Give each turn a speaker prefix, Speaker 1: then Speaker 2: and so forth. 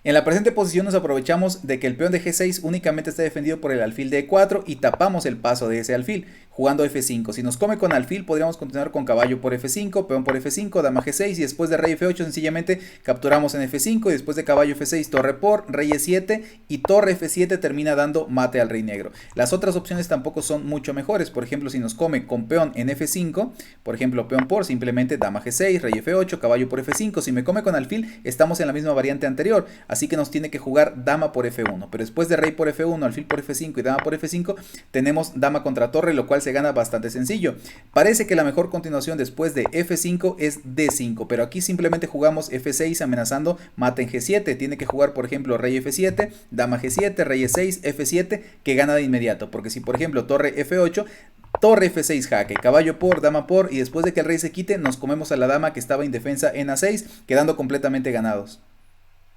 Speaker 1: En la presente posición nos aprovechamos de que el peón de G6 únicamente está defendido por el alfil de E4 y tapamos el paso de ese alfil jugando F5. Si nos come con alfil podríamos continuar con caballo por F5, peón por F5, dama G6 y después de rey F8 sencillamente capturamos en F5 y después de caballo F6 torre por, rey E7 y torre F7 termina dando mate al rey negro. Las otras opciones tampoco son mucho mejores, por ejemplo si nos come con peón en F5, por ejemplo peón por simplemente dama G6, rey F8, caballo por F5, si me come con alfil estamos en la misma variante anterior, así que nos tiene que jugar dama por F1, pero después de rey por F1, alfil por F5 y dama por F5 tenemos dama contra torre, lo cual se gana bastante sencillo. Parece que la mejor continuación después de F5 es D5, pero aquí simplemente jugamos F6 amenazando mate en G7, tiene que jugar por ejemplo rey F7, dama G7, rey E6, F7 que gana de inmediato, porque si por ejemplo torre F8, torre F6 jaque, caballo por, dama por y después de que el rey se quite nos comemos a la dama que estaba indefensa en A6 quedando completamente ganados.